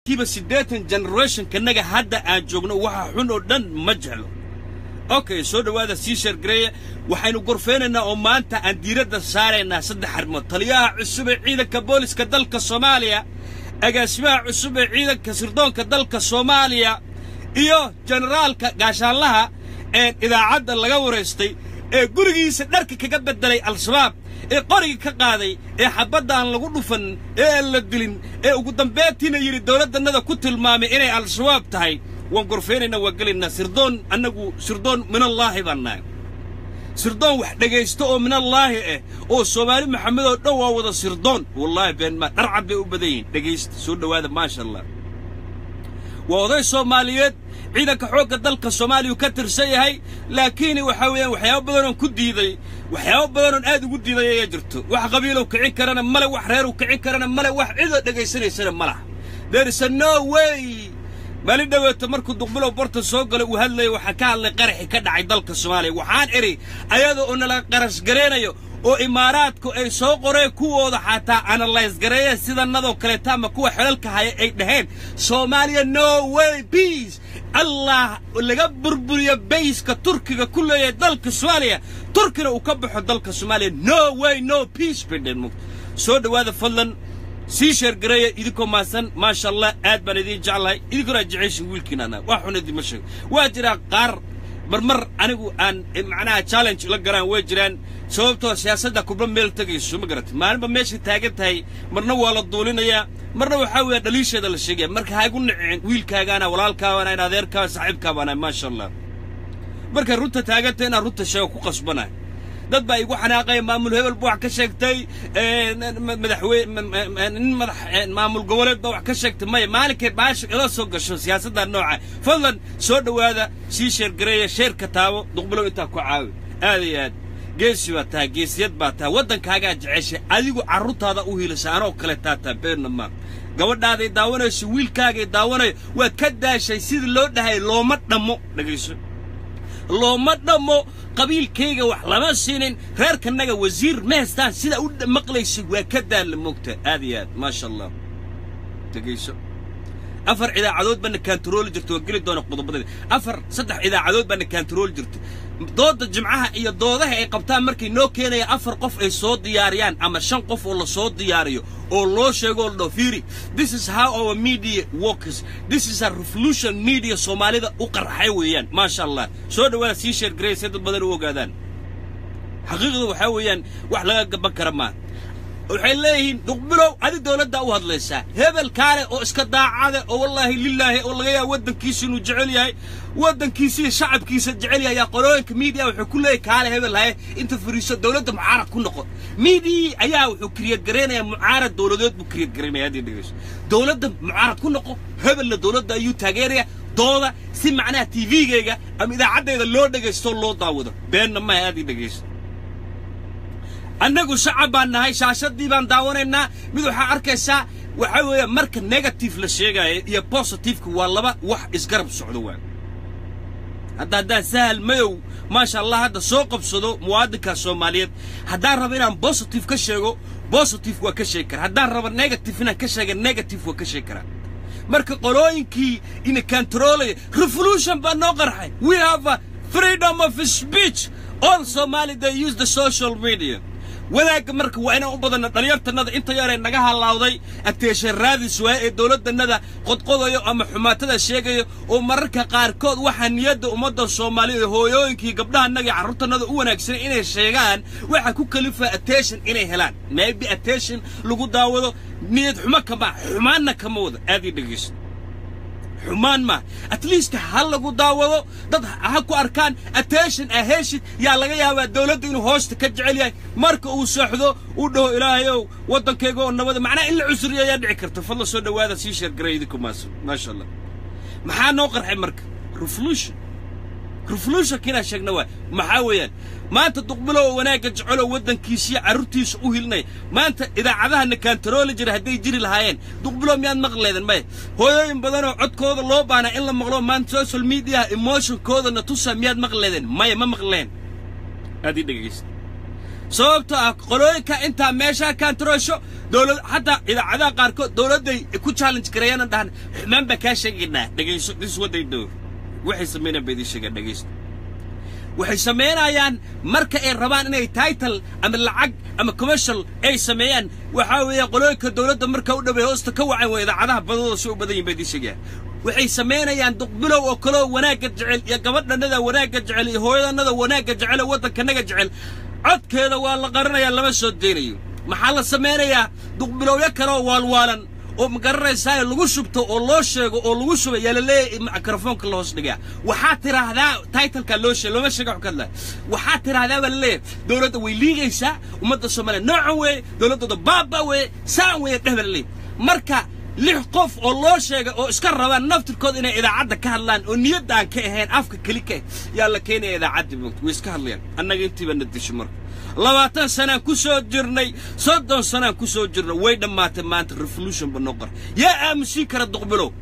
kiiba 80 generation kanaga hadda aan joogno waxa xun oo dhan ma jeclo okay soo dhawaada Caesar Grey waxaynu gorfeenaynaa oo maanta aan diiradda saaraynaa saddex arrimood taliyaha cusub ee ciidanka booliska dalka Soomaaliya agaasimaha cusub ee ciidanka sirdoonka dalka Soomaaliya iyo generaalka gaashaanlaha ee idaacadda laga wareystay ee gurigiisa dharka kaga bedelay al-shabaab ee qoriga ka qaaday ee xabadaan lagu dhufan ee la dilin ee ugu dambeyntiina yiri dawladdanada ku tilmaamay inay al-shabaab tahay waan gorfeenayna waa galina sirdoon anagu sirdoon min Allah banaa sirdoon wax dhageysto oo min Allah oo Soomaali Maxamed oo dhow wada sirdoon wallahi been ma dharcad bay u badayeen dhageysto soo dhawaada ma sha Allah ووضع Soomaaliyeed ciidanka xoogga dalka Soomaaliya ka tirsan yahay laakiin waxa weeyaan waxyaabo badan oo ku diiday waxyaabo badan oo aad ugu diiday ay jirto wax qabiilo kicin karana male wax reer u kicin karana male wax cid oo dhageysanaysa malaha there is no way bali dhawato markuu duqbulo borta soo galay uu hadlay waxa ka hadlay qaraxi ka dhacay dalka Soomaaliya waxaan eri ayada oo nala qarash gareenayo oo imaaraadku ay soo qoreen kuwooda xataa analyze gareeyay sida nadoo kale taama kuwa xelalka haya ay dhaheen Soomaaliya no way peace Allah laga burburiyo bayska Turkiga kulleeyay dalka Soomaaliya Turkina uu ka baxo dalka Soomaaliya no way no peace bidden soo dhawaada fadlan Caesar Grey idinko maasan ma sha Allah aad baan idin jeclahay idinko raajicaysan wiilkiina wax xun idin ma sheeg waa jira qaar marmar anigu aan macnaha challenge la garaan way jiraan sababtoo siyaasadda kubba meel tagayso ma garat maalinba meesha taagan tahay marna waa la duulinaya marna waxa weey dhaliisheeda la sheegay marka ha igu nicin wiilkaagana walaalkaagana in adeerkaaga saaxiibkaagana ma sha Allah marka runta taagantayna runta sheego ku qasbanaa dad baa igu xanaaqay maamul hebel buu wax ka sheegtay maamul goboleed baa wax ka sheegtay maalinkay baash ila soo gasho siyaasadda nooca fadlan soo dhawaada Caesar Grey sheerka taabo duqbulo inta ku caawi aad iyo aad geesi waa taa geesiyad baa taa wadankaaga jeceshay adigu carruurtaada u hiilasay anoo kale taata beenama gabadhaada daawanayso wiilkaaga daawanay waa ka daashay sidii loo dhahay looma dhamo dhageyso looma dhamo qabiilkayga wax lama siinin reerkanaga wasiir meestaan sida u maqlaysi waa ka daal moogta aad iyo aad ma sha Allah dhageyso afar idaacadood bana control jirto oo gali doona qodobada afar saddex idaacadood bana control jirto dooda jimcaha iyo doodaha ay qabtaan markay noo keenaya afar qof ay soo diyaariyaan ama shan qof oo la soo diyaariyo oo loo sheego oo fiiri this is how our media works this is a revolution media Soomaalida u qarxay weeyaan ma sha Allah soo dhawaada Caesar Grey dad badan u ogaadaan xaqiiqadu waxa weeyaan wax laga gaban kara ma waxay leeyihiin duqbulow adi dawladda u hadlaysa hebel kaale oo iska daacada oo wallahi lillahi oo laga yaa wadankiisa inuu jecel yahay wadankiisa shacabkiisa jecel yahay qoroonka media wuxuu ku leeyahay kaale hebel hay inta fariiso dawladda mucaarad ku noqo media ayaa wuxuu create gareynaya mucaarad dawladeed buu create gareynaya hadii dhageyso dawladda mucaarad ku noqo hebel la dawladda ayuu taageeraya dooda si macnaha TV-gayga ama idaacaddeeda loo dhageysto loo daawado beenna ma hadii dhageyso annagu shacab baan nahay shaashadii baan daawanaynaa mid waxa arkaysa waxa weeye marka negative la sheegayo iyo positive waa laba wax isgarab socdo waa hadda sahal mayow ma sha Allah hadda soo qabsado muwaadinka Soomaaliyeed hadda rabo inaan positive ka sheego positive waa ka sheegi kara hadda rabo negative inaan ka sheego negative waa ka sheegi kara marka qolooyinkii in control revolution baa noo qarxay we have a freedom of speech all Somali they use the social media wadaag marka waa inaan u badana dhalinyartanada inta yar ay naga halawday attention raadis waa ee dawladdanada qodqodayo ama xumaatada sheegayo oo mararka qaar kood waxa niyada ummadda Soomaaliyeed hooyooyinkii gabdhaha naga carruurtanada u wanaagsan inay sheegaan waxa ku kalifa attention inay helaan maybe attention lagu daawado niyad xumaana kama wada aad dhageyso xumaan ma at least hal lagu daawado dad ha ku arkaan attention aheshid yaa laga yaabaa dawladda inuu hoosta ka jecel yahay marka uu saaxdo u dhaho ilaahayow wadankayga oo nabad macna in la cusriyo ayaa dhici karta fadlan soo dhawaada Caesar Grey idinku ma sha Allah maxaa noo qarxay marka revolution kina sheegna waa maxaa weeyaan maanta duqbulo wanaaga jecelo wadankiisa carruurtiisa u hilnay maanta idaacadaha control jira haday jiri lahaayeen duqbulo miyaad maqleedan may hooyooyin badan oo codkooda loo baana in la maqlo maanta social media emotion kooda na tusa miyaad maqleedan may ma maqleen adi dhageysta sababta qolooyinka inta meesha controlsho دولة حتى إذا عدا قاركو دولة دي كل challenge كريانا دهن حمان بكاشة جدا دقيسو this is what they do وحي سمينا بيدي شجع دقيس وحي سمينا يعني مركة الربان إنه تايتل أم العق أم commercial أي سميان وحاول يقولون كدولة مركة وده بيوست كوعي وإذا عدها بدو شو بدين بيدي شجع وحي سمينا يعني دقبلو وكلو وناك جعل يا قبضنا نذا وناك جعل هو نذا وناك جعل وضك كناك جعل عد كذا والله قرنا يا لما شدينيو محل سمينا يا دقبلو يكرو والوالن ومقرر ساي لغو شبتو او لو شيغو او لغو شبه يلالي ميكروفونك لو هوس دغيا waxaa tiraahdaa title-ka loo sheego lama sheego xukadla waxaa tiraahdaa balle dawladda way liigaysa umada Soomaaliya noocan way dawladda baaba way saan way dhabalay marka lix qof oo loo sheego oo iska rabaan naftirkooda inay idaacada ka hadlaan oo niyadaan ka ahayn afka kaliya yaa la keenay idaacada way iska hadlayaan annaga intiiba nadisho marka 20 سنة كسر جرني صدق سنة كسر جرنا وين ما revolution بنقر يا أمسين كرا دقبلو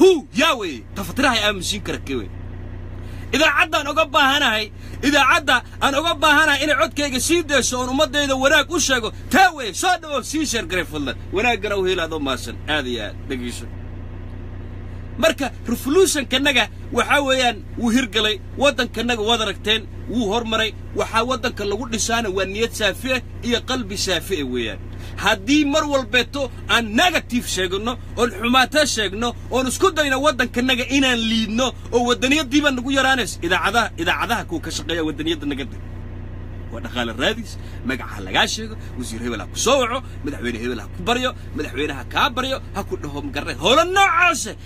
هو ياوي تفترها يا أمسين كرا كوي إذا عدى أنا أقبى هنا هاي إذا عدى أنا أقبى هنا إن عد كي يصير ده شون ومدة إذا وراك وشجو تاوي صادوا سيشر قريف الله وراك قرأوا هلا ذو ماسن هذه يا دقيقة marka revolution kanaga waxa weeyaan uu hirgalay wadankanaga wadaragteen uu hormaray waxa wadanka lagu dhisaana waa niyad saafi iyo qalbi saafi weeyaan hadii mar walbeeto aan negative sheegno oo xumaata sheegno oo isku dayna wadankanaga inaan liidno oo wadaniyadiiba nagu yaraanays idaacadaha ku ka shaqeeya wadaniyada naga ودخل الرئيس مقعها لقاشيق وزير هبل هكو صوعو مدحوين هبل هكو بريو مدحوين هكا بريو هكو دهم قرر هولا النوعاسة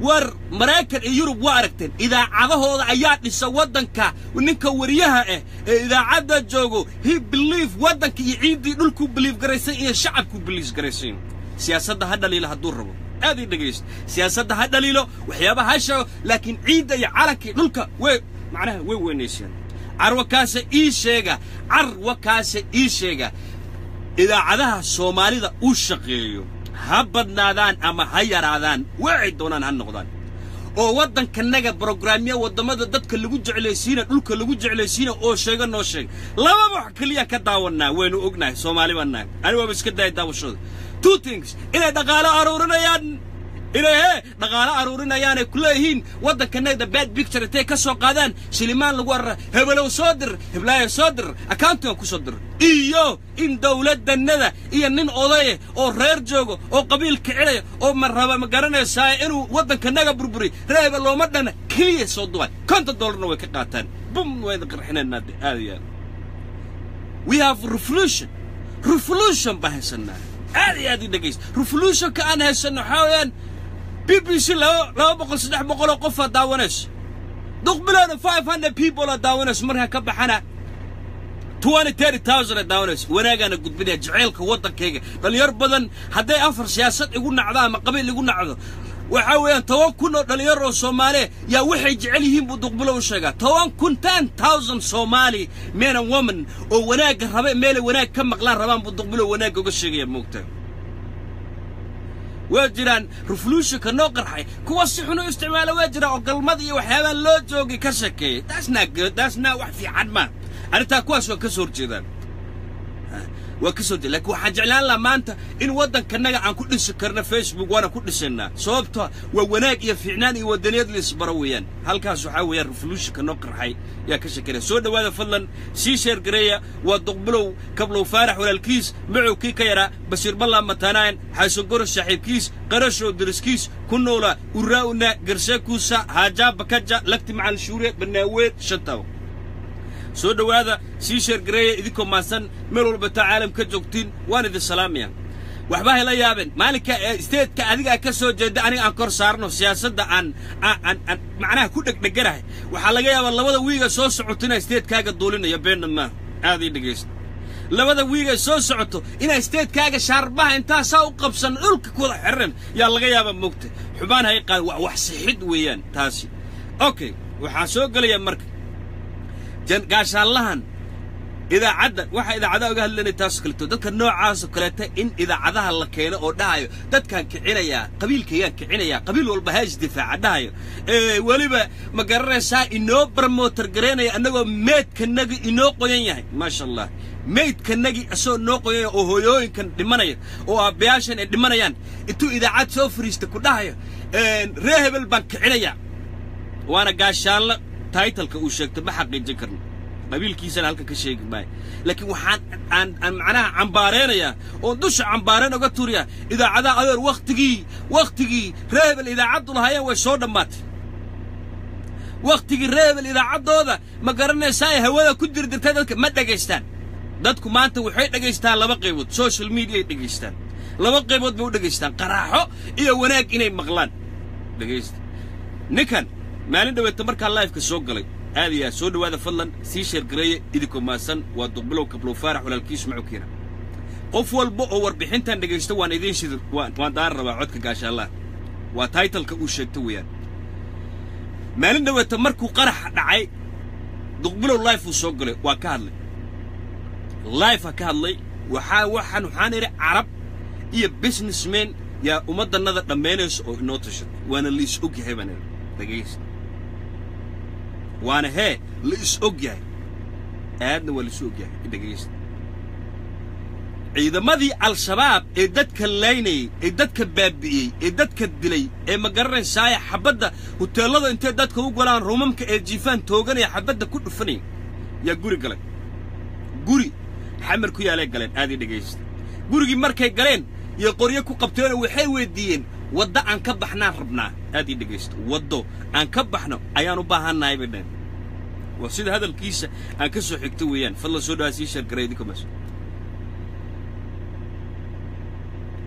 ور مراكن يوروب واركتين إذا عضهو عيات لسا ودنكا وننكا وريها إذا عدا جوغو هي بليف ودنكا يعيد نلكو بليف قريسين إيا شعبكو بليف قريسين سياسة ده هذا ليلة هدور ربو هذه دقيس سياسة ده هذا ليلة وحيابها هاشو لكن عيدة يعالكي نلكا معناها وينيسيان عروكاسة إيشيغا إذا عدها الصومالي ذا أوشقيو هبدنا ذان أما هيرادان وعدونا هالنقضان oo wadanka naga programmiya wadamada dadka lagu jeclaysiina dhulka lagu jeclaysiina oo sheega noo sheeg laba wax kaliya ka daawanaa waynu ognahay Soomaali banaan ani waa iska daawashada two things inay dhaqaale aruurinayaan dhaqaale aruurinayaan ku leeyihiin wadanka naga bad picture tay ka soo qaadaan shilimaan lagu war heblow soo dir heblaaya soo dir accountant ku soo dir iyo in dawladdanada iyo nin oday oo reer joogo oo qabiilka cilay oo marraba ma garanaysaa inuu wadanka naga burburi reeb looma dhana kaliya soo duway $50 way ka qaataan bum way qarxinayna aadiya we have revolution bahasana aadiya dhageyst revolution ka aan haysano xawayaan BBC لو بقول صدق بقول قفة داونس دقبلنا 500 people داونس مرها كبحنا 20,000 داونس وناقنا قد بدي جعلك وطن كيجا بل يربضن حتى أفر سياسات يقولنا عذاب قبيل يقولنا عذاب وحاول توكلنا لليرو الصومالي يا وحي جعلهم بدقبلوا الشجع توكل 10,000 صومالي men and women وناق ربع ميل وناق كم مقلار ربان بدقبلوا وناق وقشجع مكتب واجران revolution كنوقر حي كواسي حنو استعماله واجرا وقلمضي وحيوان لو جوجي كشكي that's not good that's not wax fiican ma arrinta kuwaas waa ka soo jeedaan waa ka soo jeedaan laakiin waxa jeclaan la maanta in wadankanaga aan ku dhisi karno Facebook waana ku dhisana sababtoo waa wanaag iyo fiicnaan iyo wadaniyad la isbaro weeyaan halkaas waxa weeyaan revolution كنوقر حي يا كشكي soo dhawaada fadlan si share gareeya waa duqbalow kablow faarax walaalkiis macuu kii ka yara bashir balla matanaan xayso gor saaxiibkiis qarasho diriskiis kunoola uraawna garshakuusa haajab kaja lagti macal shuure banaaweed shantaw soo dhawaada si share gareeya idinko maasan meel walba tacaalam ka joogtiin waan idin salaamaya waxba la yaabeen maalinka state-ka adiga ka soo jeeda aniga aan kor saarno siyaasadda aan macnaha ku dhagdhagarahay waxa laga yaabaa labada wiiga soo socotina state-kaaga duulinaya beenna aad ii dhageyst labada wiiga soo socoto ina state-kaaga shaarbaha inta saa u qabsan dhulka ku wada xiran yaa laga yaabaa moogta xubaan hay qaad wax sixid weeyaan taasi okay waxa soo galaya marka gaashaalahan إذا عدا واحد إذا عدا وقال لنا تاسكلتو دك النوع عاص كلته إن إذا عداها الله كينا أو دايو دك كان كعنايا قبيل كيان كعنايا قبيل والبهاج دفاع دايو ولبا مقرر سا إنه برموتر جرينا أنه ميت كنجي إنه قوية ما شاء الله ميت كنجي أسو إنه قوية أو هو كان دمانيا أو أبياشن دمانيا إنتو إذا عاد سوفريست كدايو رهب البنك عنايا وأنا قاشان لا تايتل كوشك تبحق ذكرنا قبيل كيسان هلك كشيء باي لكن وحان أن معناها عمبارين يا ودش عمبارين وقتوريا إذا عدا غير وقتي رهبل إذا عدوا لها وشود مات وقتي رهبل إذا عدوا هذا ما قررنا ساي هوادا كدر درتاد ما دقيستان دتكم ما أنت وحيد دقيستان لا بقيبود سوشيال ميديا دقيستان لا بقيبود بود دقيستان قراحو إيه وناك إني مغلان دقيست نكن ما عنده يتمرك اللايف كسوق قلي هذه سود وهذا فضلا سيشر قرية إذكم ماسن ودبلو كبلو فارح ولا الكيس معه كينا قفوا البؤ وربحين تان دقيستو وان إذين شذر وان دار ربع عدك قاش الله وتايتل كوشك تويان ما عنده يتمركوا قرح دعي دبلو اللايف وسوق قلي وكارلي لايف كارلي وحان عرب إيه بيزنس مان يا أمد النظر دمينس أو نوتشت وانا اللي سوقي هيبان دقيست وانا هي ليس اوجاي ادنا ولا سوقاي دغيست اذا مدي الشباب اددك الليني اددك بابئي اددك دلي اي ما قرن ساي حبده هوتيلada intee dadka u golaan roomamka ee jiifan tooganaya xabada ku dhufanay ya guri galay guri xamar ku yaalay galeen aadi dhageyst gurigi markay galeen iyo qoryo ku qabteen waxay weydiyeen wada aan ka baxnaan rabnaa aadi dhageyst wado aan ka baxno ayaan u baahanahay badan وسيد هذا الكيس أكسو حكتويان فالله سودا سيشر قريدكم بس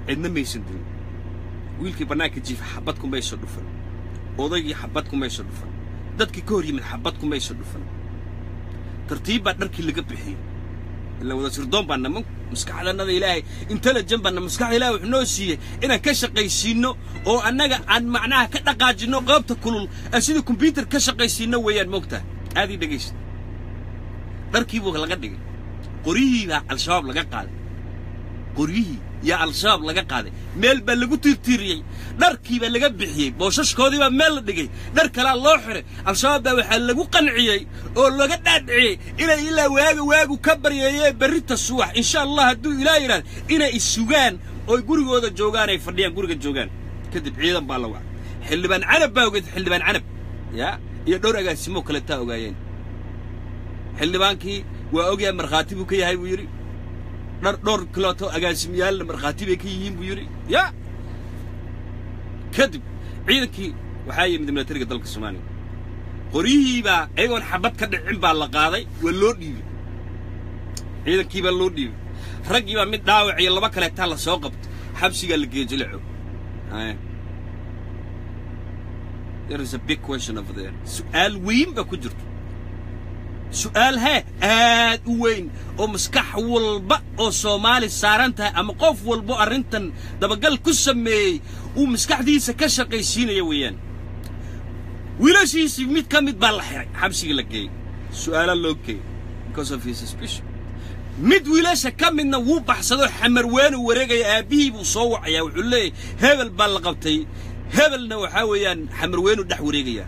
عندنا ما يسندين ويلكي بناك تجي في حبتكم ما يشرفن وضيقي حبتكم ما يشرفن دتك كوري من حبتكم ما يشرفن ترتيب بعد نركي اللي قبل حين إلا وذا سردون بنا من مسكح على النذي إلهي انت لجنبنا مسكح إلهي وحنوسية إنا كشقي سينو أو أنك عن معناها كتقاجنو قابت كل أسيد الكمبيوتر كشقي سينو ويان موقته هذه دقيقة تركيبه لقى دقيقة قريه يا الشباب لقى قاعد قريه يا الشباب لقى قاعد ميل بلقوا تيري تركيبه لقى بحيه بوشش كودي ميل دقيقة ترك لا الله حره الشباب ده وحلقوا قنعيه أو لقى دعيه إلى واجو كبر يا بريت السواح إن شاء الله هدو إلى إيران إلى السجان أو يقولوا هذا الجوجان يفردين يقولوا الجوجان كذب عيدا بالله حل بان عنب باوجد حل بان عنب يا يدور أجا سمو كلتا أجاين حل بانكي وأجا مرخاتي بكي هاي بيوري دور كلاتو أجا سميال مرخاتي بكي يم بيوري يا كذب عيدكي وحاي من دمنا ترقى دلك السماني قريبا أيون حبت كده عم بالقاضي واللود دي عيدكي باللود دي رجيبا من داوع يلا بكلتا الله سوقبت حبسي قال لك يجلعوا هاي There is a big question over there. سؤال وين بكجرت؟ سؤال ها وين؟ مسكح والبق أو صومالي سارنتها أم قف والبق أرنتن ده بقال كسمي ومسكح دي سكشق يسين يويان. ولا شيء سميت كم يتبلح حبسي لك جاي. سؤال اللوكي because of his suspicion. مد ولا شكم إنه هو بحصده حمروان ورجع أبيه وصوع يا وحلي هذا البلغتي. هبلنا وحاويان حمروين ودح وريقيا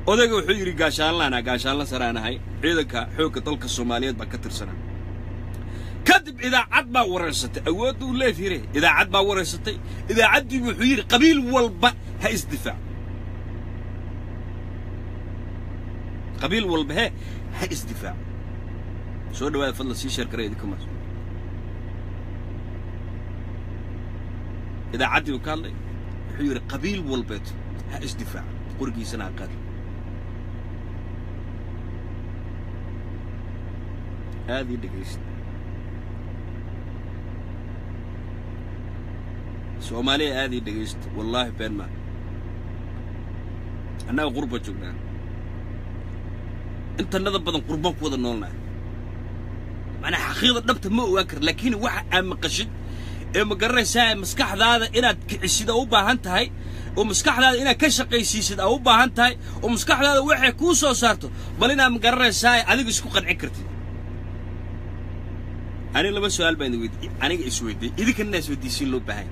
odayga wuxuu yiri gaashaan la saraanahay ciidanka xoogga dalka Soomaaliyeed ba ka tirsanaa kadib idaacad baa wareysatay awood uu leeyahay idaacad baa wareysatay idaacadii wuxuu yiri qabiil walba ha isdifaac qabiil walba ha isdifaac soo dhawaada fadlan si share gareeyay kuma idaacadii uu kaalay حير قبيل والبيت هاش دفاع قرقي سنة قاتل هذه دقيست سومالي هذه دقيست والله بين ما أنا غربة جبنا أنت النظر بدن قربانك وذا نولنا أنا حقيقة نبت مو أكر لكن واحد أم قشد ما قرر ساعة مسكح هذا إنا كعشيد أو باهنتهاي ومسكح هذا إنا كشقي سيسد أو باهنتهاي ومسكح هذا وحي كوسو صارته بل إنا مقرر ساعة عليك سكو قد عكرتي أنا لما سؤال بين ودي أنا إسودي إذا كنا إسودي سيلو بهاي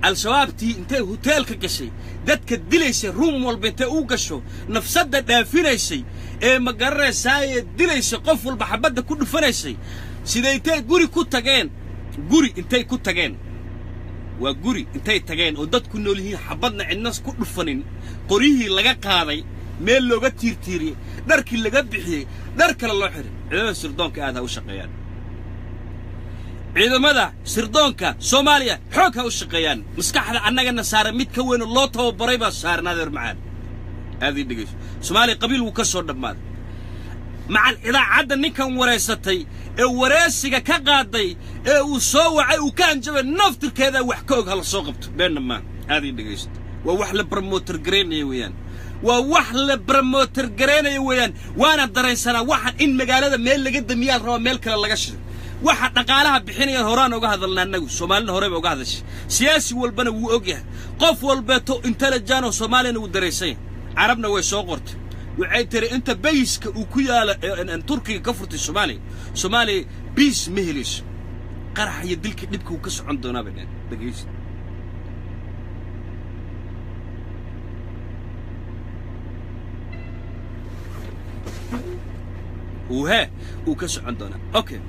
الشباب تي أنت هوتيل كجشي دت كدليش روم والبنت أوجشوا نفسد دافينيشي مجرى ساي دليش قفل بحبات ده كله فنيشي سيدا أنت جوري كتجان جوري أنت كتجان وجوري أنت تجان ودت كنا له حبضنا الناس كله فنين قريه لقى هذا ميل لو جت تيري درك اللي جت بحيه درك الله حر إيه سردونك هذا وشقيان إذا ماذا سردونك سوماليا حوكها وشقيان مسكحة عننا قلنا صار متكون اللوطة وبريبة صار نادر معان هذه دقيقة سوماليا قبيل وكسر دمار مع إذا عدى نكون ورئيستي ورئيسك كقاضي وصوعي وكان جبل نفتر كذا وحكوك هلا صوغبت بينما هذه دقيقة ووحل بروموتر جريني ويان ووحل بروموتر جريني ويان وانا دريسنا واحد إن مقالة ميل اللي قد ميال روا ميل كلا لقشر واحد نقالها بحيني هوران وقهذا لنا النجو سومالنا هوري وقهذاش سياسي والبنا ووجه قف والبتو انتلجانو سومالنا ودريسين عربنا ويسوقرت وعيتري انت بيسك وكيالا ان تركيا كفرت الصومالي صومالي بيس مهلش قرح يدلك دبك وكس عندنا بنين دقيس وها وكس عندنا اوكي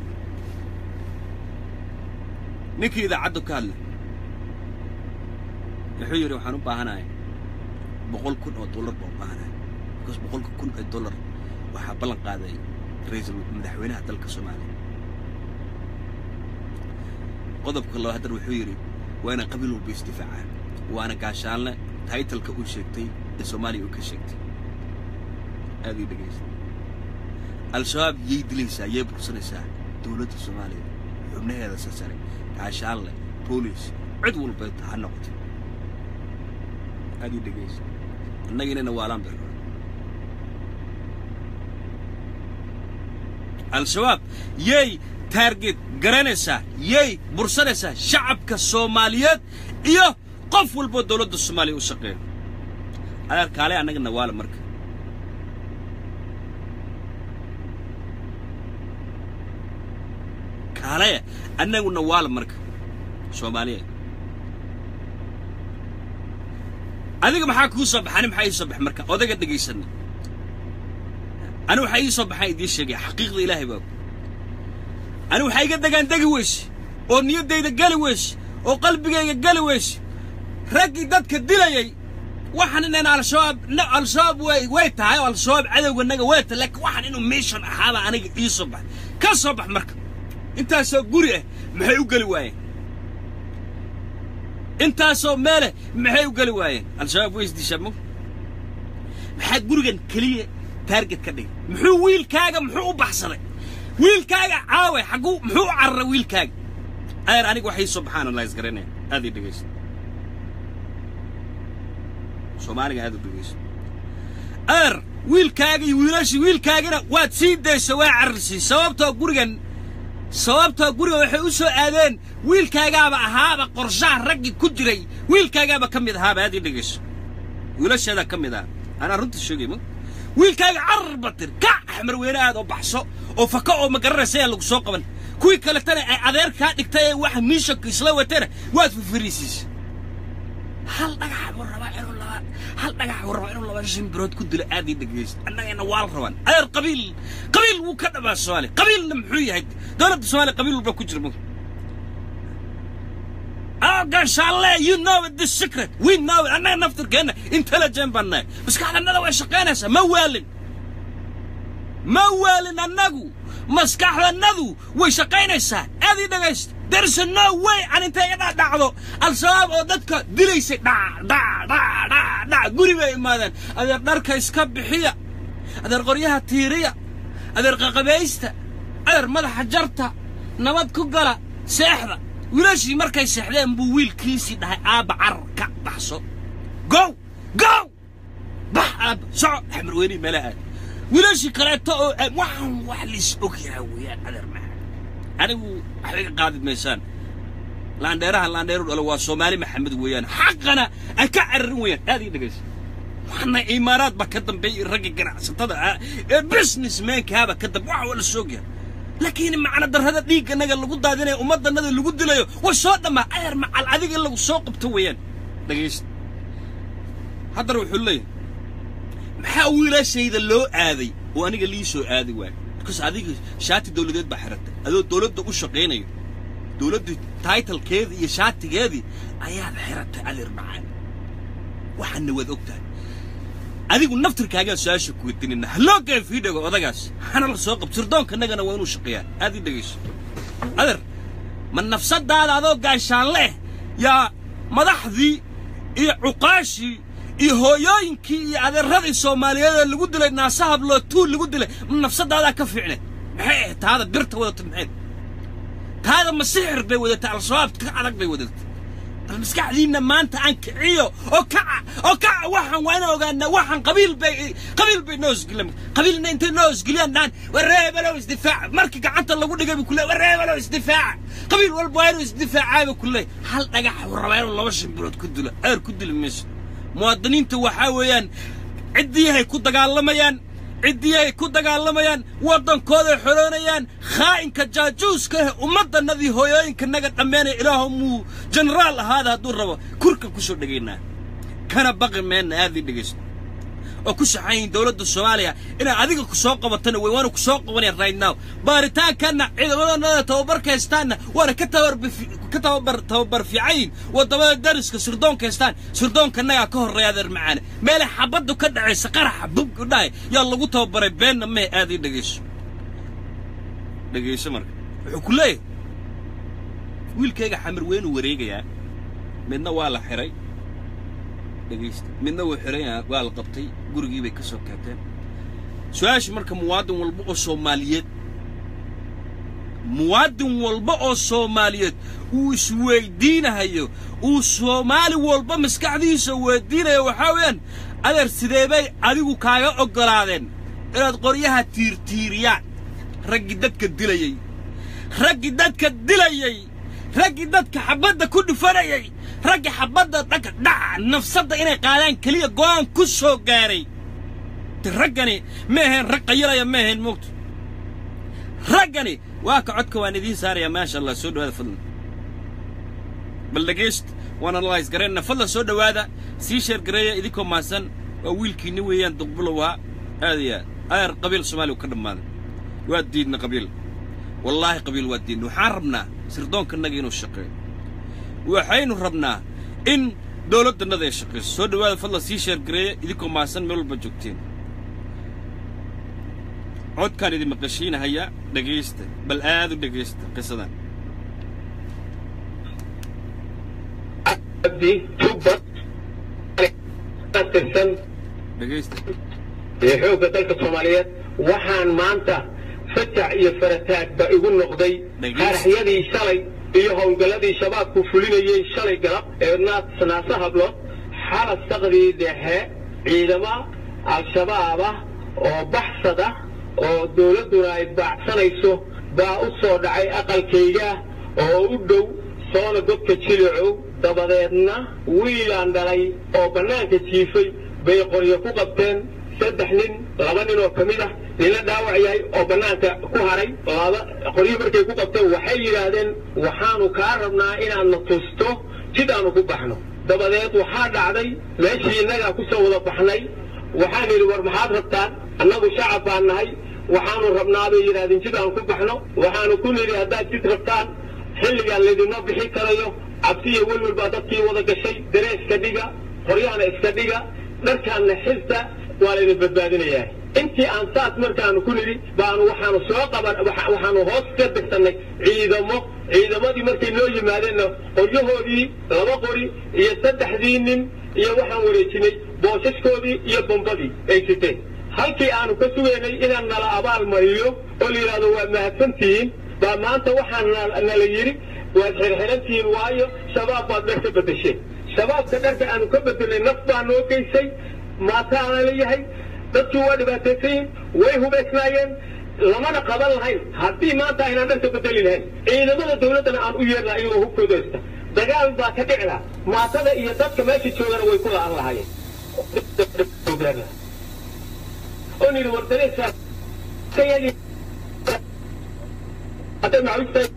نكي إذا عدو كهلا يحيري وحنو باهناي بقول كن أو دولار باهناي بس بقول كن أو دولار وحبلن قاضي رئيس مدحوينها تلك الصومالي قضب كله هدر وحيري وأنا قبله باستفاعه وأنا كاشالنا هاي تلك أول شيء الصومالي وكشيكتي هذه دقيقة الشباب يدليسا يبرسنسا دولة الصومالي من هذا السري عشان بوليس عدو البيت هالنقطة هذه دقيقة النجينا نوالان بيرو الشباب يي تارجت جرانسا يي برسنسا شعب كالصوماليات إيه قفوا البيت دولة الصومالي وسقين هذا كالي أنا نوال مركب عليه أنا ونوال مركب سومالية هذيك محاكو صبح أنا محاي صبح مركب هذاك الدقيقة سنة أنا محاي صبح هاي دي الشيء حقيقة إلهي باب أنا محاي قد كان دقوش ونية ده دقلوش وقلبي يقلوش رجع دتك الدليل واحد إننا على شباب ويت هاي على شباب عدو النجا ويت لك واحد إنه ميشن أحاله أنا يصبح كصبح مركب انت سو غوري maxay u gali waayeen inta soo meele maxay u gali waayeen al-shabaab way isdishamo maxay gurigan kaliya target ka dhig muxuu wiilkaaga muxuu u baxsaday wiilkaaga caawe xaqu muxuu carray wiilkaaga ayar aniga waxay subhanallahi isgaranay aad dhigayso Soomaaliga aad dhigayso wiilkaaga iyo wiilkaagana waad sii deeshay waa carrisay sababtoo gurigan sababta guriga waxay u soo aadeen wiilkaagaaba ahaaba qorshaha raggi ku jiray wiilkaagaaba kamid ahaaba aad dhigayso wiilashada kamid ah ana runta sheegay wiilkaaga carbatir ka axmar weena aad oo baxso oo faka oo magaranaysa lagu soo qaban kuwii kale tan ay adeer ka dhigtay wax miisha isla watana waad firiisiis hal dhagax warba inuu laba shimbirood ku dilo aad dhigayso annagana waal raban adeer qabiil wuu ka dhabaa Soomaali qabiilna muxuu yahay dawladda Soomaali qabiil walba ku jirmo gosh Allah you know the secret we know annaga naftirkeena intelligent banna bas ka hadalnada way shaqeynaysa ma waalin annagu maskaxdanadu way shaqeynaysaa aad dhagayst there's no way an intay dhacdo al-shabaab oo dadka dilaysay dha guriga imaadeen adeer dharka iska bixiya adeer qoryaha tiiriya adeer qaqabaysta adeer madaxa jarta nabad ku gala seexda wiilashii markay seexdeen buu wiilkiisii dhahay aaba carka baxso go bah aab soo xamar weeni malaha wiilashii kaleeto oo waxan wax lis ogyahay weeyaan adeer ma anigu waxay qaadid meeshan laandheeru dhalo waa Soomaali Maxamed weeyaan xaqana ay ka cararin weeyaan aad dhagayso waxna imaaraad ba ka dambeeyay rag ganacsatada businessman kaaba ka dab wax wala soo gaar لكن معنا در هذا ديك أنا اللي قد هذين ومضى النذ اللي قد له وصوت ما أير مع العذيق اللي وسوق بتوين دقيست هذا روح لي محاولة شيء اللي هذه وأنا قال لي شو هذه واحد كوس هذه شات الدولة بحرتها هذول الدولة ده وش شقيني دولة تايتل كذا يشات كذا أيها بحرتها على معنا وحن وذوقتها هذه قلنا نفتر كاجا ساشك ويديننا هلا كيف في ده هذا جالس أنا السوق بتردون كنا جنا وينو شقيان هذه دقيش هذا من نفس هذا قايشان له يا مدحذي عقاشي هويينكي هذا الرضي الصومالية اللي قد له الناس صاحب له طول اللي قد له من نفس هذا كفعله هذا برت ولا تمحين هذا مسحر بيودت على صواب كعلق بيودت بس قاعدين ما أنت عنك عيو أوكع وحن وأنا وقالنا وحن قبيل بنوز قلنا قبيل أنت نوز قلنا نان والرأي لو ازدفاع مركي قعدت الله قلنا قبل كله والرأي لو ازدفاع قبيل والبوين ازدفاع عام كله هل نجح والربعين والله وش برود كدله كدله مش مواطنين توحاويان عديها يكون دقالميان عديها يكون دقالميان وطن كود حرونيان خائن كجاجوس كه ومضى الذي هويين كنجت أمانة إلهم جنرال هذا دور روا كرك كسر دقينا كان بقي من هذه دقيس وكش حين دولة الصومالية إن هذيك كسوق وطنوي وأنا كسوق وأنا رايد ناو بارتان كان إذا أنا توبر كيستان وأنا كتوبر في عين وطبعا درس كسردون كيستان سردون كنا كهر رياضر معانا مالي حبضو كدعي سقر حبوب كداي يلا قلت توبر بين ما هذه دقيش مرك كله ويل كيجا حمر وين وريجا يا منا ولا حري دقيست منا وحريها ولا قبطي قرقي بكسر كاتين سواش مرك موادن والبقى الصوماليات موادن والبقى الصوماليات وسويدين هيو وصومالي والبقى مسكعدين سويدين هيو وحاوين أدر سيدي أديكو كايا أقرادين إلا تقريها تيريان رجي دتك الدليي رجي دتك الدليي رجي دتك حبدا كل فريي رجي حبدا دتك دع نفسدا إني قالان كليا قوان كسو قاري ترجني مهن رقيرا يا مهن موت رجني واك عدك واندين صار يا ما شاء الله سود هذا فضل بلقيست وانا الله يسقرنا فضل سود هذا سيشر قريه إذيكم ماسن ويلكي نويان تقبلوها هذه أير قبيل الصومالي وكلم هذا وادينا قبيل والله قبيل وادينا وحاربنا سردون كنا جينو الشقي وحين ربنا إن دولة النذي الشقي سود هذا فضل سيشر قريه إذيكم ماسن ملول بجوكتين عود كان يدي مقشين هيا دقيست بل آذو دقيست قصدا دقيست يحوق تلك الصوماليات وحان مانتا فتح يفرتاك بيقول نقضي هرحيادي شالي إيهون قلدي شباب كفولين شالي قلب الناس سناسها بلو حال السقدي دحي عيدما الشباب وبحثة ودولتنا يبعثنيسو با usoo dhacay aqalkayga oo u dhow soona godka jilicu dabadeedna wiilaan dhalay oo banaanka jiifay bay qoryo ku qabteen saddex nin laba nin oo kamid ah ila dhaawac yahay oo banaanka ku haray laba qoryo markay ku qabteen waxay yiraahdeen waxaanu ka rabnaa inaan na tusto sidaanu ku baxno dabadeed waxa dhacday meeshii inaga ku soo wada baxnay waxaan yiri war maxaad rabtaan annagu shacab baan nahay waxaanu rabnaa bay yiraahdeen sidaan ku baxno waxaanu ku niri haddaad jid rabtaan xilligan leedino bixi karayo cabsiyo walwal baa dadkii wada gashay dareeska dhiga qoryahana iska dhiga dharkaana xista waa laydin badbaadinayaa intii aan saas markaanu ku niri baanu waxaanu soo qaban waxaanu hoos ka degsanay ciidamadii markay noo yimaadeenna qoryahoodii laba qori iyo saddexdii nin iyo waxaan wareejinay boosaskoodii iyo bombadii ay siteen halkii aanu ka sugaynay inaan nala abaal mariyo oo la yidhaahdo waa mahadsantihiin baa maanta waxaan nala yidhi waad xirxirantihiin waayo shabaab baad dharka bedesheen shabaabka dharka aanu ka bedelnay naf baa noo geysay maataana leeyahay dadkii waa dhibaataysayin way hubaysnaayeen lamana qaban lahayn haddii maanta aynaan dharka bedeli lahayn ciidamada dawladdana aan u yeernaa iyagoo hubkooda haysta dagaal baa ka dhici lahaa maatada iyo dadka meesha joogana way ku la'an lahaayeen hadday macluuftahay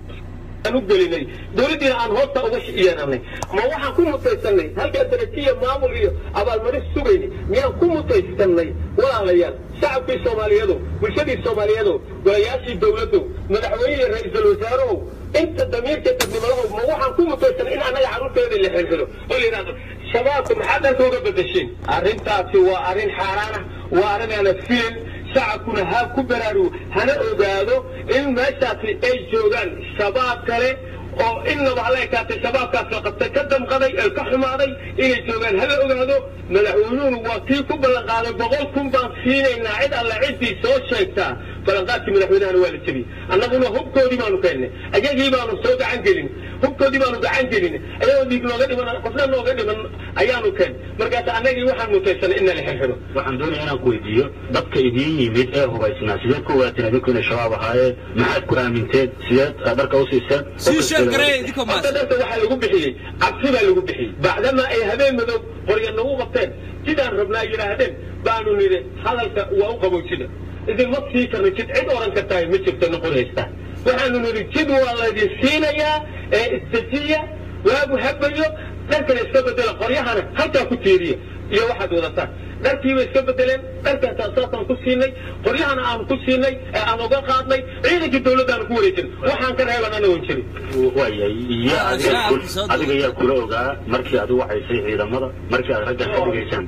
aan u gelinay dowladdiina aan hoosta uga yeeranay ma waxaan ku mutaysanay halkaa darajiya maamul iyo abaalmarin sugaynay miyaan ku mutaysanay walaalayaal shacabkii soomaaliyeedu bulshadii soomaaliyeedu golayaashii dowladdu madaxweyne iyo ra-iisul wasaaruhu inta damiirka dadnimadahu ma waxaan ku mutaysanay in annaga carruurteeda la xilxilo oo la yidhahdo shabaabku maxaa dhanka uga bedesheen arrintaasi waa arrin xaaraana waa arrin aana filin shacabkuna ha ku baraarugo hana ogaado in meeshaasi ay joogaan shabaab kale oo innaba hala ekaatay shabaabkaas la qabtay ka damqaday ee ka xumaaday inay joogaan hala ogaado madaxweynuhuna waa kii ku ballanqaaday 100,000 baan siinaynaa cid alle ciddii soo sheegtaa ballanqaadkii madaxweynahana waa la jebiyey annaguna hubkoodii baanu keennay ayagii baanu soo gacan gelin hubkoodii baanu gacan gelin ayagoo dhiig nooga dhiman qofna nooga dhiman ayaanu keen markaas annagii waxaan mutaysanay inna la xirxiro waxaan doonaya inaan ku weydiiyo dadka idiin yimid ee hubaysnaa sideed ku ogaateen adinku inay shabaab ahaayeen maxaad ku aaminteen sideed dharka u siiseen dharka waxaa lagu bixiyey cabsi baa lagu bixiyey bacdama ay habeen madow qorya nagu qabteen sidaan rabnaa yidhaahdeen baanu nidhi hadalka waa u qaboojina idinma sii karno jid cid oran kartaa ma jirto noqon haystaa waxaanu nidhi jid waa laydin siinayaa ee isdejiya waagu habayo dharkana iska bedela qoryahana halkaa ku tiiriya iyo waxaad wadataan dharkiiba iska bedeleen dharkaas saasaan ku siinay qoryahana aanu ku siinay ee aan uga qaadnay ciidankii dowladdaanu ku wareejin waxaan ka reeban anagoon jirin adiga yaa kula ogaa markii aad u wacaysay ciidamada markii aad raggan ka dhigaysaan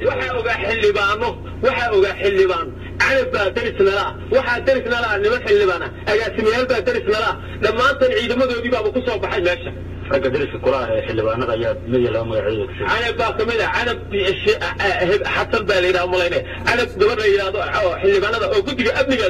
waxaa ogaa xildhibaano canab baa daris nala ah waxaa daris nala ah niman xildhibaan ah agaasimayaal baa daris nala ah dhammaantan ciidamadoodii baaba ku soo baxay meesha ragga dariska kula ah ee xildhibaanada ayaa mid iyo laba magacyo ku sheegay canab baa kamid ah canab xasan baa la yidhaha malayne canab gabar la yidhaahdo xildhibaanada oo guddiga amniga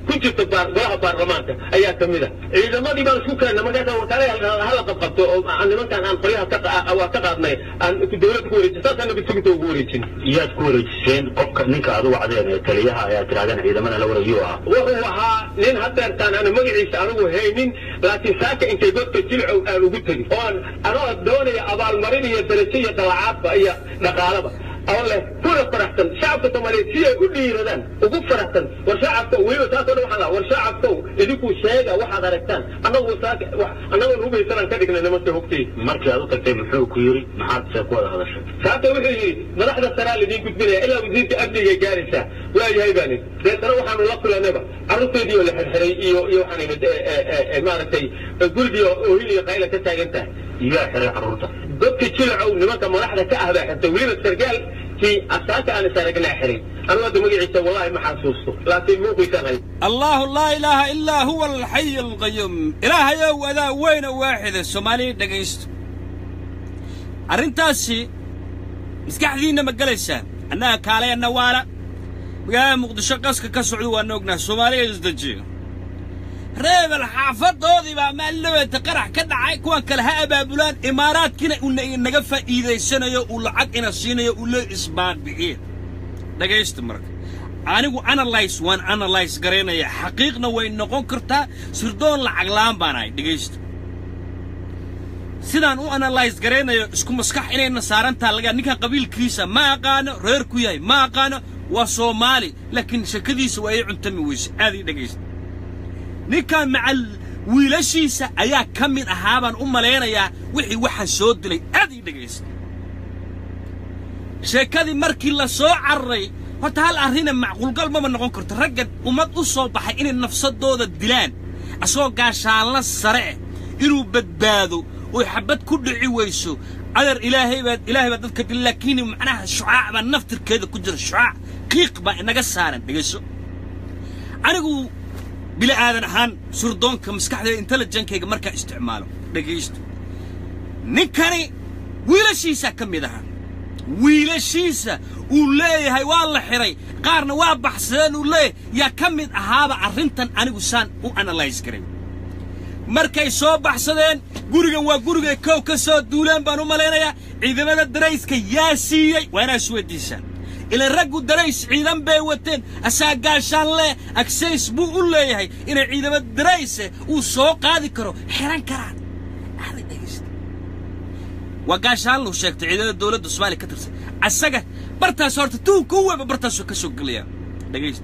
ku jirta golaha baarlamaanka ayaa kamid ah ciidamadii baan isku keenna markaasa warkaale hala qabqabto oo nimankan aan qoryaha waa ka qaadnay aan dowladda ku wareejin saasaan nabadsuginta ugu wareejin iyaad ku wareejiseen qofka ninka aad u wacdeen ee taliyaha ayaa tirahdeen ciidamada la wareegiyo ah wuxuu ahaa nin hadeertaan ana magaciisa anigu haynin laakiin saaka intay godka jilcow aan ugu tegin oo anoo doonaya abaalmarin iyo darajo iyo dalacaadba iyo dhaqaalaba oo leh kuna faraxsan shacabka soomaaliyeed si ay u dhiiradaan ugu faraxsan war shacabkow weliba taasoo dhan waxaan lahaa war shacabkow idinku sheega waxaad aragtaan annagoon hubaysanaan ka dhignay nimanka hogtay markii aad u tagtay muxuu ku yidhi maxaad see ku wada hadashay saaka wuxuu yidhi madaxda saraa lidiin gudbinaya ilaa wasiirka amniga gaaraysaa waa yahay baa nin deetana waxaanu la kulanayba carruurteedii oo la xirxiray iyo waxaan imid maaragtay gurigii oohin iyo qayla ka taagan tahay yaa xiray carruurta dadka jilcow nimanka madaxda ka ah baa xirtay weliba sargaalkii asaaka aan isaragnaa xiray anu hadda magaciisa wallahi ma xasuusto laakiin muuqiisaan hay الله لا إله إلا هو الحي القيوم إله يو وذا وين واحد الصومالي دقيست أرنتاسي مسكحذينا مقليسان أنها كالي النوارة وقال مقدشة قسك كسعودوا وأنوقنا الصومالي يزدجي ريب الحافظ دوذي بقى مالوه تقرح كده عايكوان كالها أبابولان إمارات كنا نقفة إذا السنة يقول عقنا السنة يقول إسبان بإيه دقيست مرك anigu analyze waan analyze gareynaya xaqiiqna way noqon kartaa sirdoon lacag laan baanahay dhageysto sidaan u analyze gareynayo isku maskax inayna saarantaa laga ninka qabiilkiisa ma aqaano reer ku yahay ma aqaano waa Soomaali laakiin shakadiisa way cuntami weyse aad ii dhageysto ninka macal wiilashiisa ayaa kamid ahaabaan u maleynayaa wixii waxa soo dilay aad ii dhageysto sheekadii markii la soo carray horta hal arrin macquul gal ma noqon karto ragga umad u soo baxay inay nafsadooda dilaan asoo gaashaanla sare inuu badbaado oo xabad ku dhici weyso adar ilaahay baad dadka dil laakiin macnaha shucaac ba naftirkeeda ku jira shucaac qiiq ba inaga saaran dhageyso anigu bila aadan ahaan surdoonka maskaxdeeda intelligence-kayga marka isticmaalo dhageysto ninkani wiilashiisa kamid aha wiilashiisa uu leeyahay waa la xiray qaarna waa baxsadeen uu leeyahay yaa ka mid ahaaba arrintan anigu saan u analyze garay markay soo baxsadeen gurigan waa gurigay kow ka soo duulaan baan u malaynayaa ciidamada darayska yaa siiyey waa inaa isweydiisaan ilan raggu darays ciidan bay wateen asaa gaashaan leh access buu u leeyahay inay ciidamada darayse uu soo qaadi karo xiran karaan وقاشان له شيء تعيدنا الدولة الصومالية كترس السجة برتاس صارت تو كوة برتاس كسوق قليا دقيقة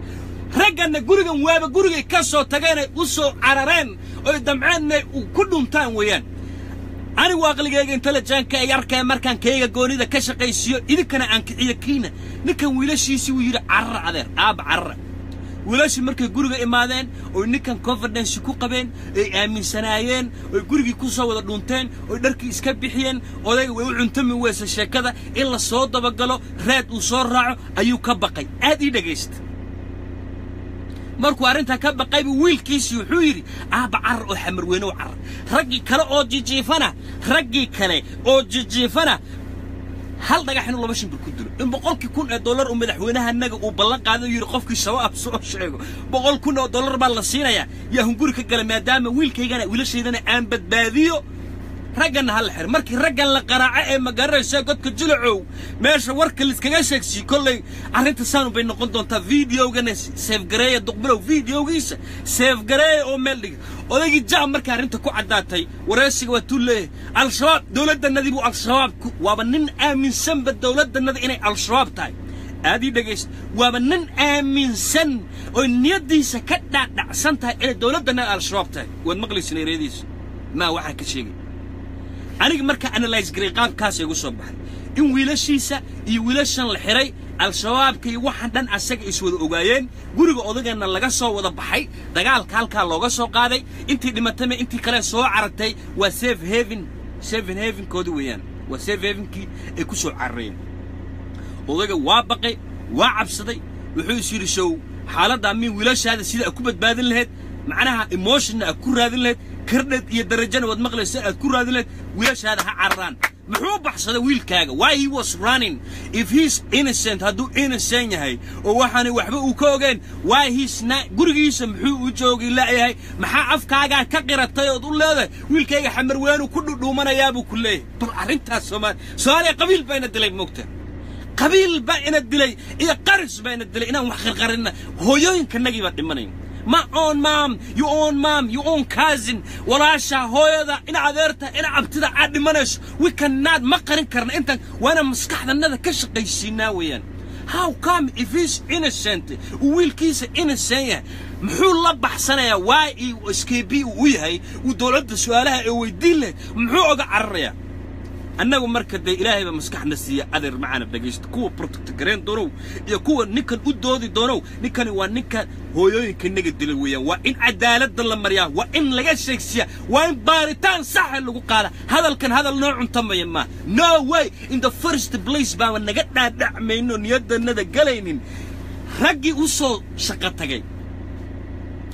ragganna gurigan waaba gurigay ka soo tageenay u soo carareen oo damceenay ku dhuntaan weeyaan ani waaqligayga intelligence ay arkay markaan kayga goonida ka shaqaysiyo idinkana aan kiciyo kiina ninkan wiilashiisi uu yiri carra adeer aab carra wiilashii markay guriga imaadeen oo ninkan confidence ku qabeen ay aaminsanaayeen oo gurigii ku soo wada dhunteen oo dharkii iska bixiyeen odayga way u cuntami weeysa sheekada in la soo dabagalo raad uu soo raaco ayuu ka baqay aad ii dhageysta markuu arinta ka baqay wiilkiisi wuxuu yiri aaba car oo xamar weyn oo car raggi kale oo jijiifana hal dhagax inuu laba shimbir ku dilo in $100,000 oo madaxweynaha naga uu ballan qaaday yiri qofkii shabaab soo sheego $100,000 baa la siinaya yaa hunguri ka galay maadaama wiilkaygana wiilasheedana aan badbaadiyo raggan hal xir markii raggan la qaraaco ee magaraysa godka jilacow meesha warka liskaga sheegsi kollay arinta saan bay noqon doontaa videogana save gareeya duqbilow videogiisa save gareeya oo meel dhig odaygi jaam markii arinta ku cadaatay wareysiga waa tuulee al-shabaab dawladdanadii buu al-shabaab waaba nin aaminsan dawladdanada inay al-shabaab tahay aadi dhageys waaba nin aaminsan oo niyadiisa ka dhacsan tahay inay dawladdanada al-shabaab tahay wad maqlaysin ereediisa ma waxa ka sheegay aniga marka analyze garay qaabkaas ay ugu soo baxay in wiilashiisa iyo wiilashan la xiray al-shabaabka iyo waxan dhan asaga is wada ogaayeen guriga odagana laga soo wada baxay dagaalka halka looga soo qaaday intii dhimatay intii kale soo carartay waa safe haven koodi weeyaan waa safe havenkii ay ku soo carareen odaga waa baqay waa cabsaday wuxuu isiri show xaaladda min wiilashaada sida ku badbaadin lahayd macnaha emotion ku raadin lahayd kardad iyo darajana wad maqlaysa aad ku raadin lahayd wiilashaada ha cararaan muxuu baxsaday wiilkaaga why he was running if he's innocent haduu innocent yahay oo waxaan waxba uu ka ogeyn why he's not gurigiisa muxuu u joogay laayahay maxaa afkaaga ka qiratay oo u leedahay wiilkayga xamar weenu ku dhudhuumanayaa buu ku leeyahay bal arintaas Soomaaliya qabiil bayna dilay moogta qabiil bayna dilay iyo qaris bayna dilay inaan wax qarqarina hooyooyinka nagiba dhimanay my own mom, your own cousin, walaasha hooyada ina adeerta ina abtida aad dhimanayso we cannot maqarin karna intan wana maskaxdanada ka shaqaysiinaa weeyaan how come if he's innocent wiilkiisa innocent yahay muxuu la baxsanayaa why escape uu yahay uu dawladda su'aalaha ay weydiin leh muxuu uga cararayaa annagu marka day ilaahay ba maskaxna siiya adeer macana dhageysto kuwa protect gareen doonow iyo kuwa ninkan u doodi doonow ninkani waa ninka hooyooyinka naga dilay weeyaan waa in cadaalad la mariyaa waa in laga sheegsiya waa in baaritaan sax ah lagu qaada hadalkan hadal nooc cuntamaya ma no way in the first place baa naga dhaadhacmayno niyadanada galaynin raggi u soo shaqo tagay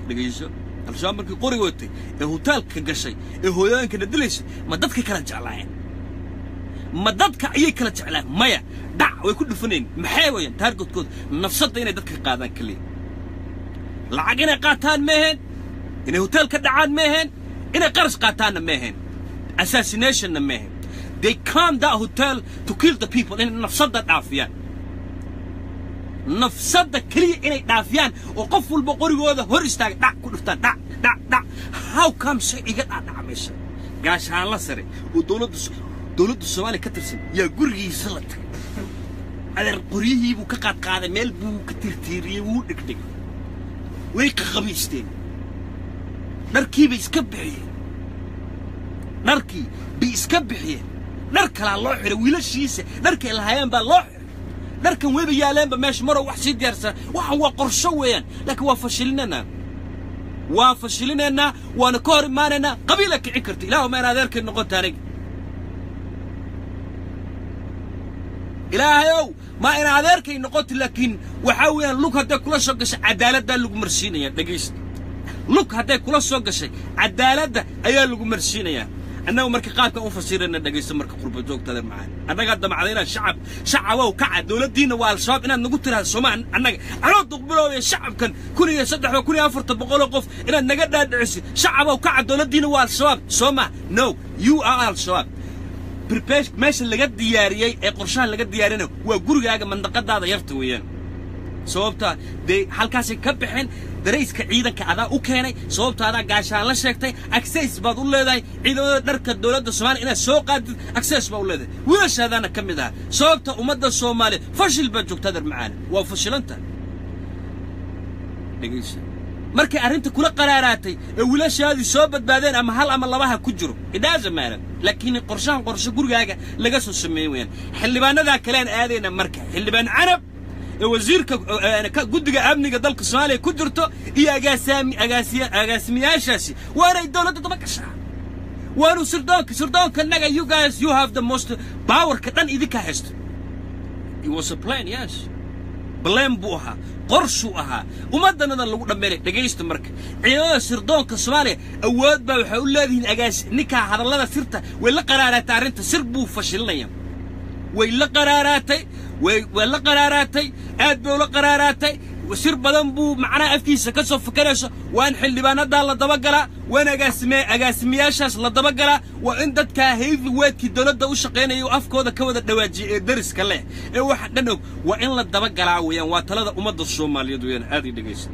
dhageyso al-shabaab markii qori watay ee hotelka gashay ee hooyooyinka dilaysay ma dadka kala jeclaayeen ma dadka ayay kala jeclaan maya dhac way ku dhufaneen maxay weeyaan taargetkood nafsada inay dadka qaadaan kaliya lacag inay qaataan meehen inay hotel ka dhacaan meehen inay qaras qaataan meehen assassination meehen they come that hotel to kill the people in nafsada dhaafiyaan nafsada kaliya inay dhaafiyaan oo qof walba qorigooda hor istaaga dhac ku dhuftaan dhac how come shay iga dhacmaysa gaashaan la sare oo dawladda Soomaaliya ka tirsan yaa gurigiisa la tagay adeer qoriyihii buu ka qaaday meel buu ka tirtiriyay wuu dhigdhig way ka qabiisteen dharkii bay iska bixiyeen dhar kala loo xiray wiilashiisa dharkay lahaayeen baa loo xiray dharkan weyba yaaleenba meesha maro wax si diyaarsan waxa waa qorsho weeyaan laakiin waa fashilinana waana ka hor imaanayna qabiila kici kartay ilaahu ma adeerkay noqotaan ilaahayow ma ina adeerkay noqoto laakiin waxa weeyaan lug haday kula soo gashay cadaaladda lagu marsiinaya dhageysto lug haday kula soo gashay cadaaladda ayaa lagu marsiinaya annagu markii qaabka u fasirana dhageysto marka qurbo joogtada macaan annaga damacdeena shacabow ka dawladdiina waa al-shabaab inaad nagu tiraahdo Soomaaliya annaga anoo duqbiloway shacabkan 1300 qof inaad naga dhaadhiciso shacabow ka dawladdiina waa al-shabaab Soomaaliya no you are al-shabaab meesha laga diyaariyay ee qorshaha laga diyaarina waa gurigaaga mandaqadaada yarta weeyaan sababta day halkaas ka bixin dareyska ciidanka adaa u keenay sababta adaa gaashaan la sheegtay access baad u leedahay ciidamada dharka dawladda Soomaaliya inaad soo qaadid access baad u leedahay wiilashaadana kamid ah sababta ummadda Soomaaliya fashil baa joogtaa dar macaan waa fashilanta dhegeyso markay arrinta kula qaraaraatay ee wiilashaadii soo badbaadeen ama hal ama labaha ku jiro idaaza maalan laakiin qorshe gurigaaga laga soo sameeyay weeyaan xildhibaanada kale aan aadayna marka xildhibaan carab ee wasiirka guddiga amniga dalka Soomaaliya ku jirto iyo agaasimiyaashaasi waanay dawladda daba gashaa waanu sirdoonka naga you guys you have the most power ka dhan idinka haysto it was a plan yes بلان بوها قرشوها ومدنا لو دمري دغيست marka ciidamada sirdoonka Soomaaliya awood baa waxa u leeyihiin agaas ninka hadallada sirta way la qaraaraatay arinta sir buu fashilnaya way la qaraaraatay aad buu la qaraaraatay وسير بدن بو معنا أفكيس كسر فكرش وان حل بنادى الله دبقلا وانا أجاسمياشاس الله دبقلا وعندك كهيف واد كدولة ده وشقينا يوقف كودا كودا دواجي درس كله واحد منهم وإن الله دبقلا ويان وثلاثة أمد الصومال يدوين هذه دقيس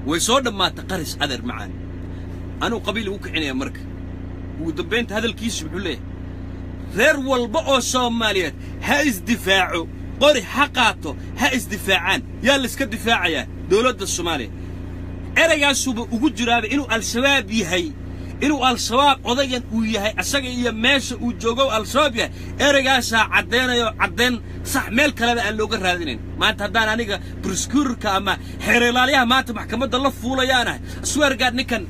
ويصور ما تقرس أدر معان أنا قبيل وكعني أمريكا ودبنت هذا الكيس بحوله غير والبقى الصوماليات هايز دفاعه قري حقاته هايز دفاعان يا اللي سكت دفاعية دولة الصومالية أرجع سوب وجود جرابة إنه الشباب يهي إنه الشباب أضيعن ويهي أشجع يمشي وجوجو الشباب يهي أرجع عدينا عدين صح مال كلام أن لوجر هذين ما تهدان أنيقا برسكور كأما حريلاليها ما تمحكمة الله فولا يانا سوار قاعد نكن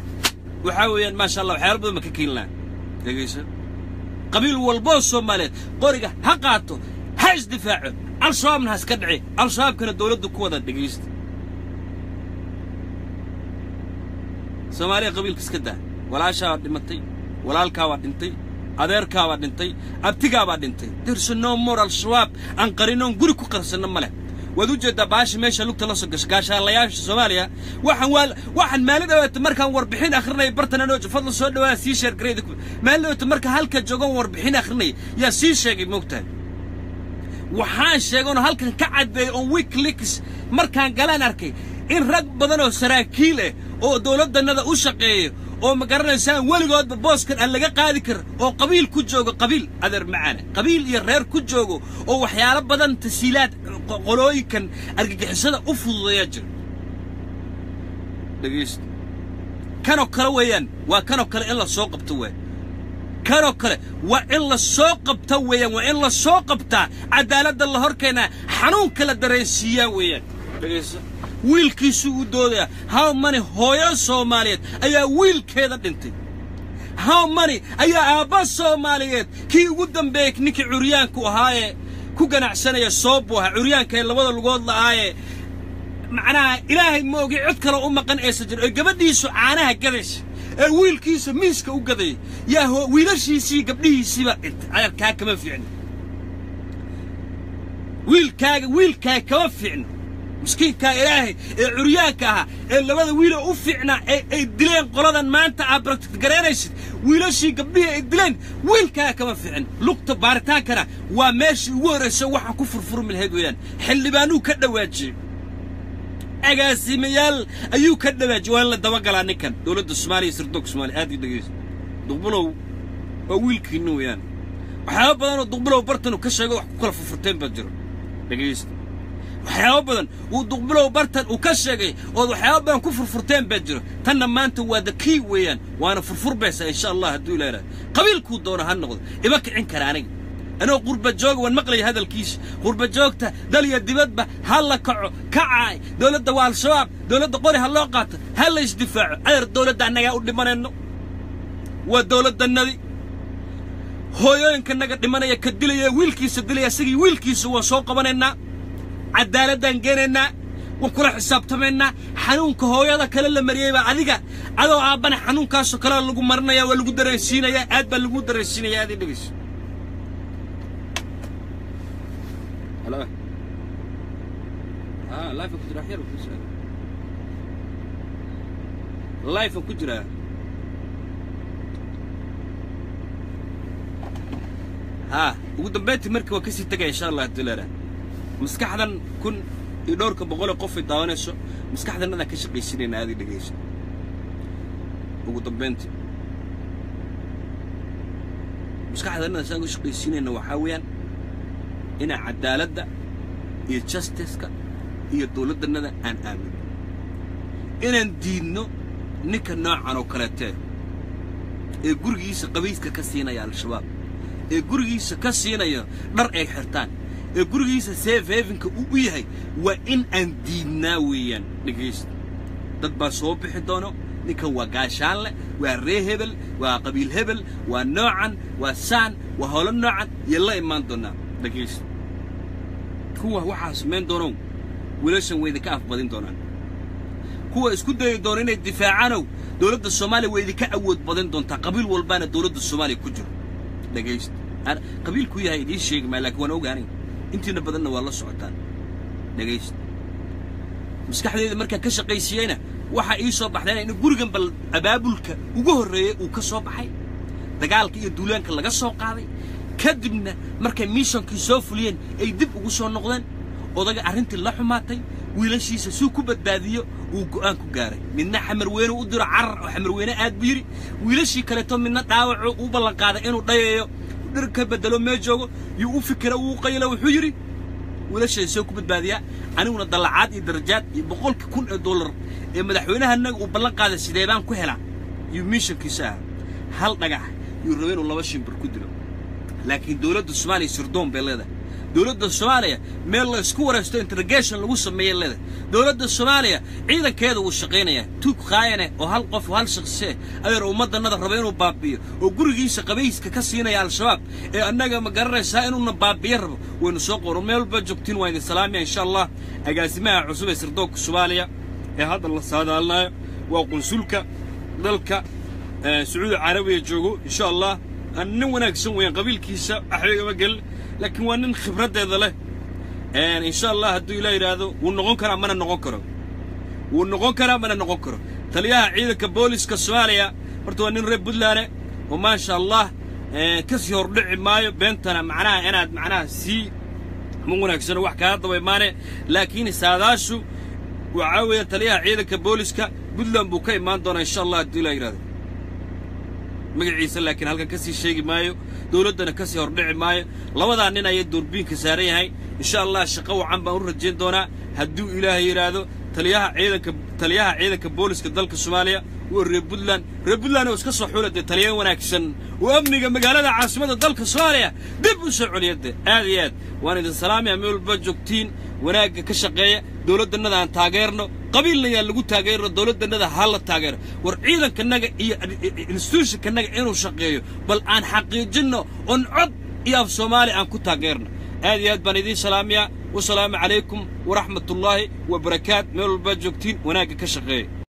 وحاويان ما شاء الله حاربوا مكاكين لا دقيسة قبيل والبوس الصوماليات قري حقاته هايز دفاعه الشباب من هسكدعي الشباب كانت دولته كودا دقيست سوماليا قبيل كسكدا ولا شاب دمتي ولا الكاوا دنتي أدير كاوا دنتي أبتيكاوا دنتي درسنا مور الشباب أنقرينون قريكو قرسنا ملا ودوجد باش ماشى لوك تلصق قاشا الله يعيش سوماليا واحد مالي دوت مركان وربحين آخرنا يبرتنا نوج فضل سود ولا سيشر جريدك مالي دوت مركان هالك جوجون وربحين آخرنا يا سيشر موقتان waxaan sheegoon halkan ka cadeey oo weekliks markaan galaan arkay in rag badan oo saraakiil ah oo dawladdanada u shaqeeyo oo ma garanaysan waligood booskan aan laga qaadi kar oo qabiil ku joogo qabiil adeer macaana qabiil iyo reer ku joogo oo waxyaalo badan tasiilaad qolooyinkan argagixisada u fududeeya jir dhageeyst kanoo kale weeyaan waa kanoo kale in la soo qabto way كانوا كله وإلا سوق بتويا وإلا سوق بتاع عدالة الله هركنا حنون كلا دريسيا ويا ويل كيسو دودا how many هويا سوماليات أيا ويل كذا بنتي how many أيا أبا سوماليات كي قدام بيك نك عريان كو هاي كو جناح سنة يصوبوها عريان كي لوضع الوضع هاي معناها إلهي موجي عذكر أمك أن أسجل جبدي سعانها قدش ويل كيس ميسك وقضي يا هو ويلشيسي قبليسي بقى على الكاك ما في عنه ويل كاك ما في عنه مسكين كإلهي عرياكها اللي بدأ ويل أوفعنا الدلين قرضا ما أنت عبرت تقرينيش ويلشي قبليه الدلين ويل كاك ما في عنه لقطة بارتاكرة وماشي ورس وحا كفر فرم الهدويان حل بانو كدواجي أجاسميال أيو كذا جوال الدواقل عنكن دولة الصومالية سردوك الصومالي هذه دقيقة دقبلوا أويل كينو يعني وحياة بدن دقبلوا برتن وكشجوا كل ففرتين بجرو دقيقة وحياة بدن ودقبلوا برتن وكشجوا وحياة بدن كفر فرتين بجرو تنا ما أنت وذكي ويان وأنا فرفر بس إن شاء الله هدول لا قبيل كود دورة هالنقد يبقى عنك راني أنا غربة جوج والمقلي هذا الكيس غربة جوجته دليل الدبابة هلا كعاي دولة دوال شباب دولة قوري هاللقات هلا إيش دفاع غير دولة دعنا يقول لمن إنه والدولة النبي هو يمكن نقد لمن يكدلي ويلكيس الدليل سجي ويلكيس هو سوق مننا عدالة دنجنا وكل حساب تمنا حنون كهويا ذا كلا مريبا عذيك هذا عبنا حنون كاسو كلا اللي قمرنا يا واللي قدرسينا يا أدب اللي قدرسينا يا هذه دقيس هلا لايف كجرا حير وكسر لايف كجرا وقدام بيت مركب وكسي تجي إن شاء الله الدولار مسكحدا كن يدورك بقول قف الدوانة شو مسكحدا أنا كشق يصيرين هذه دقيقة وقدام بنتي مسكحدا أنا سأقول شق يصيرين وحاويا إن عدالة ده يجستسك iyo dowladannada aan aamin inaan diidno ninka noocan oo kaleete ee gurigiisa qabiiska ka siinaya al-shabaab ee gurigiisa ka siinaya dhar ay xirtaan ee gurigiisa safe havenka u yahay waa in aan diidnaa weeyaan dhegeysta dad baa soo bixi doono ninkan waa gaashaan leh waa ree hebel waa qabiil hebel waa noocan waa saan waa howlo noocan yalla imaan doonaa dhegeysta kuwa waxaa samayn doono wiilashan weyda ka afbadin doonaan kuwa isku dayi doona inay difaacano dowladda Soomaaliya weyda ka awood badan doonta qabiil walbaana dowladda Soomaaliya ku jiro dhegeysta qabiilku yahay idin sheeg ma laakiin waan ogaanay intiina badanna waa la socotaan dhegeysta maskaxdeeda markaan ka shaqaysiiyayna waxa ii soo baxday in gurigan bal abaabulka ugu horeeyay uu ka soo baxay dagaalka iyo duulaanka laga soo qaaday kadibna markay missionkii soo fuliyeen ay dib ugu soo noqdeen odaga arrintii la xumaatay wiilashiisa suu ku badbaadiyo uu go'aan ku gaaray midna xamar weyn u diro carar oo xamar weyn aad biiri wiilashii kale to midna dhaawac uu ballan qaaday inuu dhayeeyo dhir ka bedelo mee joogo iyo u fikira uu qaylo wuxuu yiri wiilashii soo ku badbaadiya aniguna dalacaad iyo darajaad iyo $100,000 ee madaxweynaha uu ballan qaaday sidee baan ku helaa iyo missionkiisa hal dhagax iyo rabeen uu 2 shimbir ku dilo laakiin dowladda Soomaaliya sirdoon bay leedahay dowladda Soomaaliya meel la isku waraysto interrogation lagu sameeyay leedahay dowladda Soomaaliya ciidankeeda uu shaqeynaya tuug qaayane oo hal qof hal shakhsi adeer ummadannada raba inuu baabiyo oo gurigiisa qabayska ka siinaya al-shabaab ee annaga ma garanaysaa inuu baabiyo rabo waynu soo qoro meel ba joogtiin waa idin salaamiya insha Allah agaasimaha cusub ee sirdoonka Soomaaliya ee hadda la saadaalnayo waa qunsulka dalka Sacuudi Carabiya joogo insha Allah anna wanaagsan weeyaan qabiilkiisa axriga ma gal laakiin waa nin khibradeeda leh insha Allah hadduu ilaa yiraahdo wuu noqon karaa mana noqon karo taliyaha ciidanka booliska Soomaaliya horta waa nin reer Puntland oo ma sha Allah ka sii hordhici maayo beentana macnaha inaad macnaha si ma wanaagsan wax ka hadaba imaane laakiin saadaashu waxa weeye taliyaha ciidanka booliska Puntland buu ka imaan doonaa insha Allah hadduu ilaa yiraahdo magaciisa laakiin halkan ka sii sheegi maayo dawladana ka sii hordhici maayo labada nin ay durbiinka saaran yahay insha Allah shaqo wacan baan u rajeyn doonaa hadduu Ilaahay yiraahdo taliyaha ciidanka booliska dalka Soomaaliya oo reer Puntland oo iska soo xulay taliyaha wanaagsan oo amniga magaalada caasimadda dalka Soomaaliya dib u soo celiyay aad iyo aad waan idin salaamaya meel walba joogtiin wanaagga ka shaqeeya dawladannada aan taageerno qabiilna yaa lagu taageero dawladannada hal la taageero war ciidankanaga iyo institutionkanaga inuu shaqeeyo bal aan xaqiijino on cod iyo af Soomaali aan ku taageerno aad iyo aad baan idin salaamaya والسلام عليكم ورحمة الله وبركاته ميل الباجوكتين وناقة كشغي